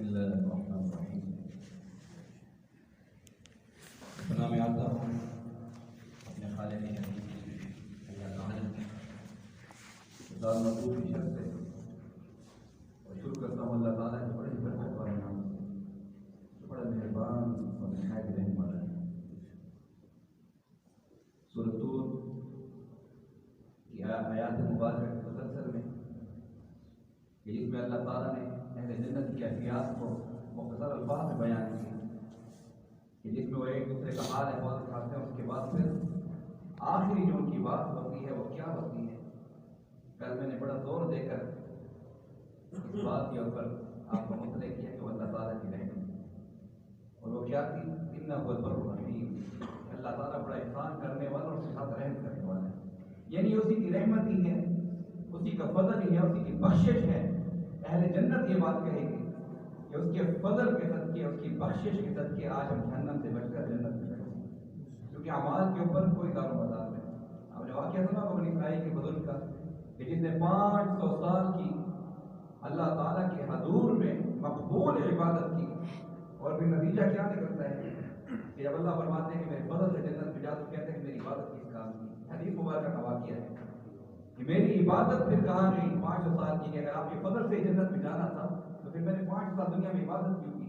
الله الرحمن الرحيم. بنا میں آتا ہوں اپنے خالق حکیم اللہ تعالی خدا مقبول کی شرط ہے اور شروع کرتا ہوں اللہ تعالیٰ کے بڑے برکت والے نام سے جو بڑا مہربان اور نہایت رحم والا ہے۔ سورۃ طور کی آیات مبارکہ کے تسلسل میں کہ جس میں اللہ تعالیٰ نے اہل جنت کی کیفیات کو مختصر الفاظ میں بیان کی کہ جس میں وہ ایک دوسرے کا حال احوال دکھاتے ہیں، اس کے بعد پھر آخری جو ان کی بات ہوتی ہے وہ کیا ہوتی ہے۔ کل میں نے بڑا زور دے کر اس بات کے اوپر آپ کو مطلع کیا کہ وہ اللہ تعالیٰ کی رحمت، اور وہ کیا تھی، انہ البر الرحیم، اللہ تعالیٰ بڑا احسان کرنے والا اور اس کے ساتھ رحم کرنے والا ہے، یعنی اسی کی رحمت ہی ہے، اسی کا فضل ہی ہے، اسی کی بخشش ہے۔ اہل جنت یہ بات کہے گی کہ اس کے فضل کے صدقے، اس کی بخشش کے صدقے آج ہم جہنم سے بچ کر جنت میں بیٹھے ہیں، کیونکہ اعمال کے اوپر کوئی دار و مدار نہیں۔ آپ نے واقعہ سنا بنی اسرائیل کے بزرگ کا کہ جس نے 500 سال کی اللہ تعالیٰ کے حضور میں مقبول عبادت کی، اور پھر نتیجہ کیا نکلتا ہے کہ جب اللہ فرماتے ہیں کہ میرے فضل سے جنت میں جا، تو کہتے ہیں کہ میری عبادت کس کام کی۔ حدیث مبارکہ کا واقعہ ہے کہ میری عبادت پھر کہاں گئی 500 سال کی، کہ اگر آپ کے فضل سے جنت میں جانا تھا تو پھر میں نے 500 سال دنیا میں عبادت کیوں کی۔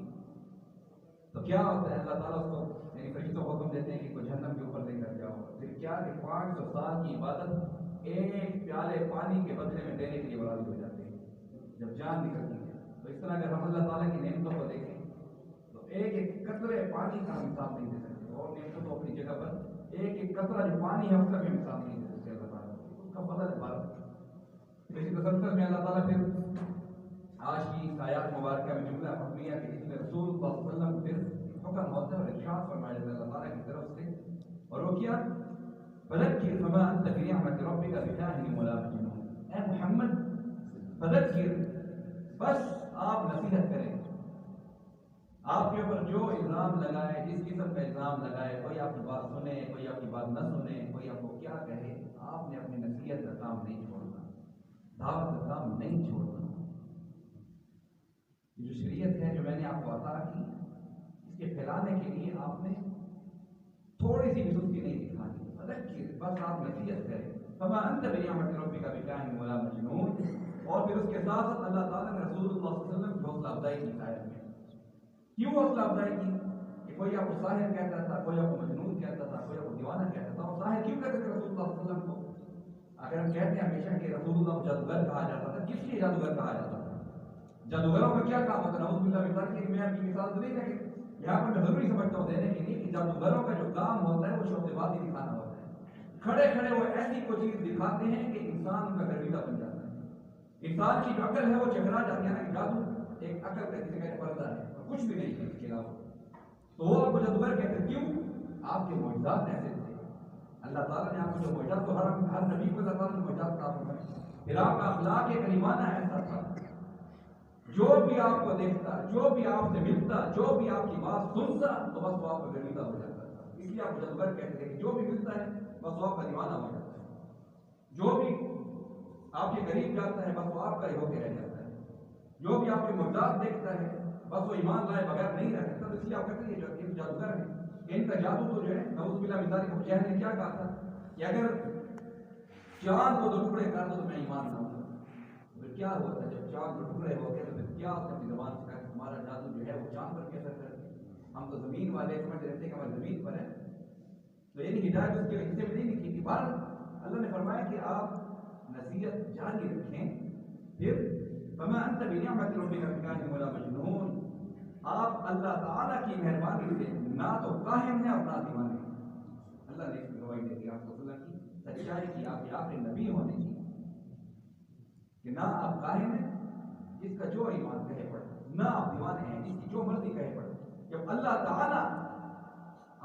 تو کیا ہوتا ہے، اللہ تعالیٰ اس کو یعنی فرشتوں کو حکم دیتے ہیں کہ کوئی جہنم کے اوپر لے کر جاؤ، پھر کیا کہ 500 سال کی عبادت ایک پیالے پانی کے بدلے میں دینے کے لیے برابر ہو جاتی ہے جب جان نکلتی ہے۔ تو اس طرح اگر ہم اللہ تعالیٰ کی نعمتوں کو دیکھیں تو ایک ایک قطرے پانی کا ہم حساب نہیں دے سکتے، اور نعمتوں کو اپنی جگہ پر ایک ایک قطرہ جو پانی ہے اس کا بھی حساب نہیں دے سکتے اللہ تعالیٰ، اس کا فضل ہے بھر۔ اسی تسلسل میں اللہ تعالیٰ پھر آج کی آیات مبارکہ میں جملہ حکمیہ کہ جس میں رسول اللہ صلی اللہ علیہ وسلم پھر حکم ہوتا ہے اور ارشاد فرمایا جاتا ہے اللہ تعالیٰ کی طرف سے، اور وہ کیا، فذکر فما انت بنعمت ربک بکاہن ولا مجنون، اے محمد فذکر، بس آپ نصیحت کریں، آپ کے اوپر جو الزام لگائے، جس قسم کا الزام لگائے، کوئی آپ کی بات سنے، کوئی آپ کی بات نہ سنے، کوئی آپ کو کیا کہے، آپ نے اپنی نصیحت کا کام نہیں چھوڑنا، دعوت کا کام نہیں چھوڑنا۔ یہ جو شریعت ہے جو میں نے آپ کو عطا کی، اس کے پھیلانے کے لیے آپ نے تھوڑی سی بھی سستی نہیں دکھانی، فذکر، بس آپ نصیحت کریں، فما انت بنعمت ربک بکاہن ولا مجنون۔ اور پھر اس کے ساتھ ساتھ اللہ تعالیٰ نے رسول اللہ صلی اللہ علیہ وسلم کی حوصلہ افزائی کی آیت میں۔ کیوں حوصلہ افزائی کی کہ کوئی آپ کو ساحر کہتا تھا، کوئی آپ کو مجنون کہتا تھا، کوئی آپ کو دیوانہ کہتا تھا، اور ساحر کیوں کہتے تھے رسول اللہ صلی اللہ علیہ وسلم کو؟ اگر ہم کہتے ہیں ہمیشہ کہ رسول اللہ کو جادوگر کہا جاتا تھا، کس لیے جادوگر کہا جاتا تھا؟ جادوگروں کا کیا کام ہوتا ہے؟ نعوذ باللہ من ذالک، میں آپ کی مثال تو نہیں ہے، یہاں پر میں ضروری سمجھتا ہوں دینے کے لیے کہ جادوگروں کا جو کام ہوتا ہے وہ شوق بازی دکھانا ہوتا ہے۔ کھڑے کھڑے وہ ایسی کوئی چیز دکھاتے ہیں کہ انسان ان کا گرویدہ بن جاتا ہے، انسان کی جو عقل ہے وہ چکرا جاتی ہے نا، کہ جادو ایک عقل کا جسے کہتے پردہ ہے اور کچھ بھی نہیں ہے اس کے علاوہ، تو وہ آپ کو جادوگر کہتے ہیں۔ کیوں؟ آپ کے معجزات ایسے تھے، اللہ تعالیٰ نے آپ کو جو معجزات، تو ہر نبی کو اللہ تعالیٰ نے معجزات عطا فرمائے، پھر آپ کا اخلاق کریمانہ ایسا تھا، جو بھی آپ کو دیکھتا، جو بھی آپ سے ملتا، جو بھی آپ کی بات سنتا، تو بس وہ آپ کا گرویدہ ہو جاتا تھا۔ اس لیے آپ کو جادوگر کہتے ہیں کہ جو بھی ملتا ہے بس وہ آپ کا دیوانہ ہو جاتا ہے، جو بھی آپ کے قریب جاتا ہے بس وہ آپ کا ہی ہو کے رہ جاتا ہے، جو بھی آپ کے معجزات دیکھتا ہے بس وہ ایمان لائے بغیر نہیں رہ سکتا۔ تو اس لیے آپ کہتے ہیں یہ جادوگر ہیں، ان کا جادو تو جو ہے نعوذ باللہ من ذالک، ابو جہل نے کیا کہا تھا کہ اگر چاند کو 2 ٹکڑے کر دو تو میں ایمان لاؤں گا۔ پھر کیا ہوا تھا جب چاند 2 ٹکڑے ہو گئے تو پھر کیا اس نے اپنی زبان سے کہا کہ ہمارا جادو جو ہے وہ چاند پر کیسا کرتے، ہم تو زمین والے سمجھ رہتے ہیں کہ ہماری زمین پر ہے، تو یعنی ہدایت اس کے حصے میں نہیں لکھی تھی۔ بہر اللہ نے فرمایا کہ آپ نصیحت جاری رکھیں، پھر فما انت بنعمت ربک بکاہن ولا مجنون، آپ اللہ تعالیٰ کی مہربانی سے نہ تو کاہن ہیں اور نہ دیوانے ہیں۔ اللہ نے اس کی گواہی دے دی آپ کو اللہ کی سچائی کی، آپ کے آخری نبی ہونے کی، کہ نہ آپ کاہن ہیں جس کا جو ایمان کہے پڑے، نہ آپ دیوانے ہیں جس کی جو مرضی کہے پڑے۔ جب اللہ تعالیٰ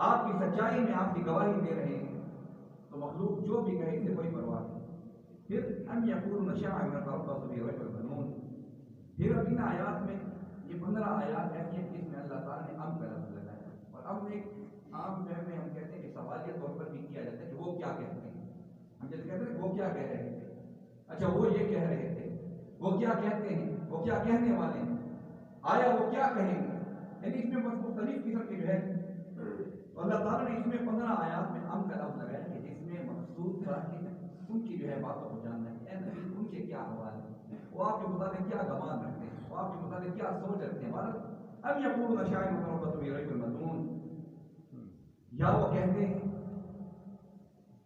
آپ کی سچائی میں آپ کی گواہی دے رہے ہیں تو مخلوق جو بھی کہے اسے کوئی پرواہ نہیں۔ پھر ام یقولون شاعر نتربص به ريب المنون، پھر اب ان آیات میں یہ 15 آیات ایسی ہیں جس میں اللہ تعالیٰ نے ام کا لفظ لگایا، اور ام ایک عام فہم میں ہم کہتے ہیں کہ سوالیہ طور پر بھی کیا جاتا ہے کہ وہ کیا کہتے ہیں، ہم جیسے کہتے ہیں کہ وہ کیا کہہ رہے تھے، اچھا وہ یہ کہہ رہے تھے، وہ کیا کہتے ہیں، وہ کیا کہنے والے ہیں۔ آیا وہ کیا کہیں گے؟ یعنی اس میں بس مختلف قسم کے جو ہے اللہ تعالیٰ نے اس میں 15 آیات میں کا لفظ لگایا کہ جس میں مقصود تھا کہ ان کی جو ہے باتوں کو جاننا ہے، اے نبی ان کے کیا حوال ہے، وہ آپ کے متعلق کیا گمان رکھتے ہیں، وہ آپ کے متعلق کیا سوچ رکھتے ہیں، اب یقولون شاعر متربص بریب المنون، یا وہ کہتے ہیں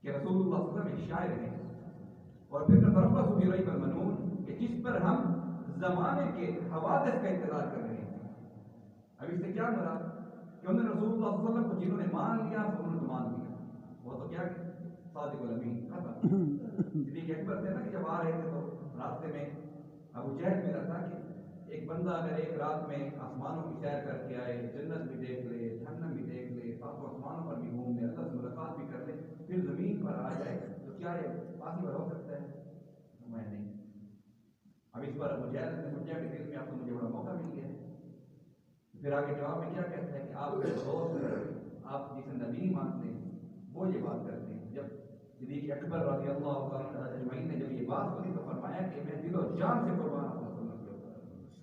کہ رسول اللہ صلی اللہ علیہ وسلم ایک شاعر ہیں، اور پھر نتربص بریب المنون کہ جس پر ہم زمانے کے حوادث کا انتظار کر رہے ہیں۔ اب اس سے کیا مراد کہ انہوں نے رسول اللہ صلی اللہ علیہ وسلم کو جنہوں نے مان لیا تو انہوں نے تو مان لیا، وہ تو کیا صادق الامین ختم۔ صدیق اکبر تھے نا کہ جب آ رہے تھے تو راستے میں ابو جہل میرا تھا کہ ایک بندہ اگر ایک رات میں آسمانوں کی سیر کر کے آئے، جنت بھی دیکھ لے، جہنم بھی دیکھ لے، ساتوں آسمانوں پر بھی گھوم لے، اللہ سے ملاقات بھی کر لے، پھر زمین پر آ جائے تو کیا یہ پاسبل ہو سکتا ہے؟ میں نہیں۔ اب اس پر ابو جہل نے سمجھا کہ دل میں آپ کو مجھے بڑا موقع مل گیا ہے، پھر آگے جواب میں کیا کہتا ہے کہ آپ کے دوست آپ جسے نبی مانتے ہیں وہ یہ بات کرتے ہیں۔ جب صدیق اکبر رضی اللہ تعالیٰ اجمعین نے جب یہ بات سنی تو فرمایا کہ میں دل و جان سے قربان ہوں،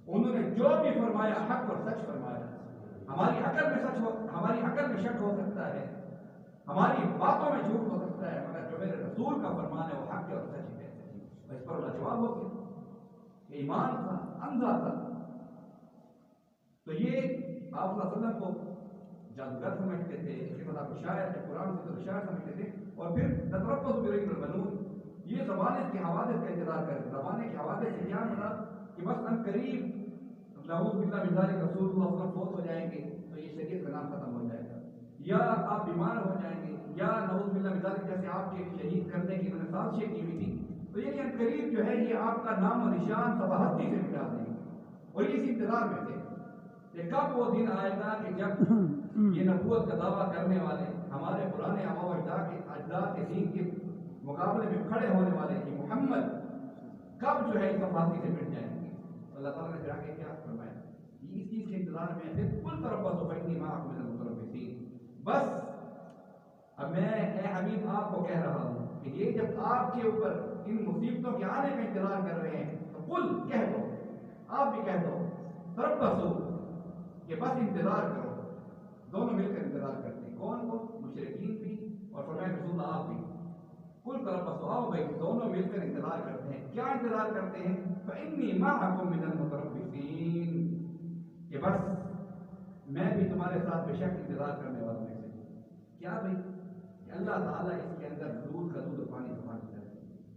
انہوں نے جو بھی فرمایا حق اور سچ فرمایا۔ ہماری عقل میں شک ہو سکتا ہے، ہماری باتوں میں جھوٹ ہو سکتا ہے، مگر جو میرے رسول کا فرمان ہے وہ حق ہے اور سچ ہے۔ اس پر اللہ جواب ہو گیا کہ ایمان تھا، اندھا تھا۔ تو یہ آپ صلی اللہ علیہ وسلم کو جادوگر سمجھتے تھے، اس کے بعد آپ کو شاعر ہے، قرآن سے تو شاعر سمجھتے تھے، اور پھر نتربص بریب المنون، یہ زمانے کے حوادث کا انتظار کرتے۔ زمانے کے حوادث سے کیا مطلب کہ بس ان قریب نعوذ باللہ من ذلک رسول اللہ صلی اللہ علیہ وسلم فوت ہو جائیں گے تو یہ شریعت کا نام ختم ہو جائے گا، یا آپ بیمار ہو جائیں گے، یا نعوذ باللہ من ذلک جیسے آپ کے شہید کرنے کی انہوں نے سازشیں کی ہوئی تھی، تو یہ ان قریب جو ہے یہ آپ کا نام و نشان صباحتی سے مٹا دیں گے۔ اور یہ اس انتظار میں تھے کہ کب وہ دن آئے گا کہ جب یہ نبوت کا دعویٰ کرنے والے ہمارے پرانے آباء و اجداد کے دین کے مقابلے میں کھڑے ہونے والے کہ محمد کب جو ہے اس صباحتی سے مٹ جائیں گے۔ اللہ تعالیٰ نے جا کے کیا فرمایا، اس چیز کے انتظار میں بالکل تربصوا فإنی معکم من المتربصین۔ بس اب میں اے حبیب آپ کو کہہ رہا ہوں کہ یہ جب آپ کے اوپر ان مصیبتوں کے آنے کا انتظار کر رہے ہیں تو قل کہہ دو، آپ بھی کہہ دو تربصوا کہ بس انتظار کرو۔ دونوں مل کر انتظار کرتے ہیں، کون کو؟ مشرکین بھی اور فرمایا رسول اللہ آپ بھی۔ قل تربصوا، آؤ بھائی دونوں مل کر انتظار کرتے ہیں۔ کیا انتظار کرتے ہیں؟ فإنی معکم من المتربصین، کہ بس میں بھی تمہارے ساتھ بے شک انتظار کرنے والوں میں سے ہوں۔ کیا بھائی کہ اللہ تعالیٰ اس کے اندر دودھ کا دودھ اور پانی کا پانی کرے،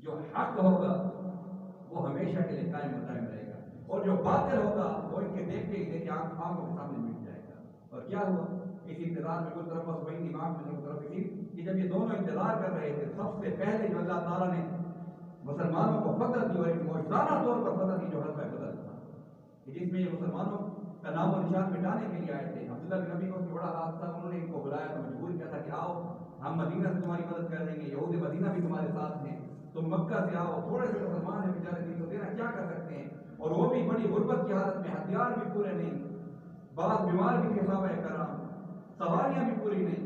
جو حق ہوگا وہ ہمیشہ کے لیے قائم و دائم رہے گا، اور جو باطل ہوگا وہ ان کے دیکھتے ہی دیکھتے آنکھوں کے سامنے مٹ جائے گا۔ اور کیا ہوا اس انتظار میں کل طرف فإنی معکم من المتربصین کہ جب یہ دونوں انتظار کر رہے تھے، سب سے پہلے جو اللہ تعالیٰ نے مسلمانوں کو فتح دی اور ایک معجزانہ طور پر فتح دی جو غزوہ بدر تھا، کہ جس میں یہ مسلمانوں کا نام و نشان مٹانے کے لیے آئے تھے۔ عبداللہ بن نبی کو اس میں بڑا ہاتھ تھا، انہوں نے ان کو بلایا تو مجبور کیا تھا کہ آؤ ہم مدینہ سے تمہاری مدد کر دیں گے، یہود مدینہ بھی تمہارے ساتھ ہیں، تم مکہ سے آؤ، تھوڑے سے مسلمان ہیں بیچارے دین کو دینا کیا کر سکتے ہیں، اور وہ بھی بڑی غربت کی حالت میں، ہتھیار بھی پورے نہیں، بعض بیمار بھی تھے صحابہ کرام، سواریاں بھی پوری نہیں،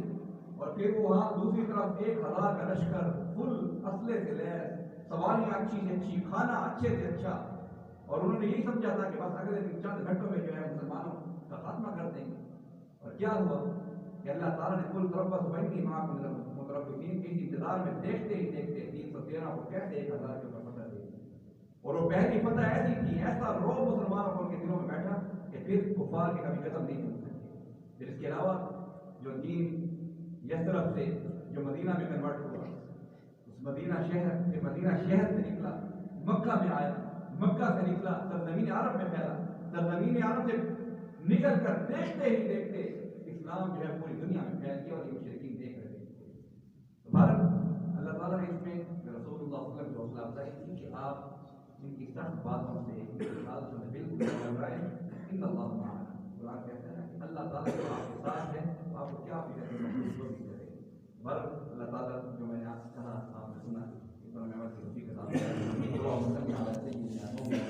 اور پھر وہاں دوسری طرف 1000 کا لشکر فل اسلحے سے لیس، سواریاں اچھی سے اچھی، کھانا اچھے سے اچھا، اور انہوں نے یہی سمجھا تھا کہ بس اگلے دن چند گھنٹوں میں جو ہے مسلمانوں کا خاتمہ کر دیں گے۔ اور کیا ہوا کہ اللہ تعالیٰ نے کل تربصوا فإنی معکم من المتربصین کے انتظار میں دیکھتے ہی دیکھتے 313 کو کہتے 1000 کے اوپر فتح دی، اور وہ پہلی فتح ایسی تھی، ایسا روب مسلمانوں کو ان کے دلوں میں بیٹھا کہ پھر کفار کے کبھی قدم نہیں چل سکتے۔ پھر اس کے علاوہ جو دین یثرب سے جو مدینہ میں کنورٹ ہوا، اس مدینہ شہر سے نکلا، مکہ میں آیا، مکہ سے نکلا سرزمین عرب میں پھیلا، سرزمین عرب سے نکل کر دیکھتے ہی دیکھتے اسلام جو ہے پوری دنیا میں پھیل گیا، اور یہ مشرکین دیکھ رہے تھے۔ تو بھارت اللہ تعالیٰ نے اس میں رسول اللہ صلی اللہ علیہ وسلم کو حوصلہ افزائی کی کہ آپ ان کی سخت باتوں سے بالکل گھبرائیں، ان اللہ معنا۔ قرآن کہتا ہے کہ اللہ تعالیٰ جو آپ کے ساتھ ہے تو آپ کو کیا فکر ہے، بھارت اللہ تعالیٰ جو میں نے آپ کہا آپ نے سنا، اس پر میں توفیق عطا فرمائے۔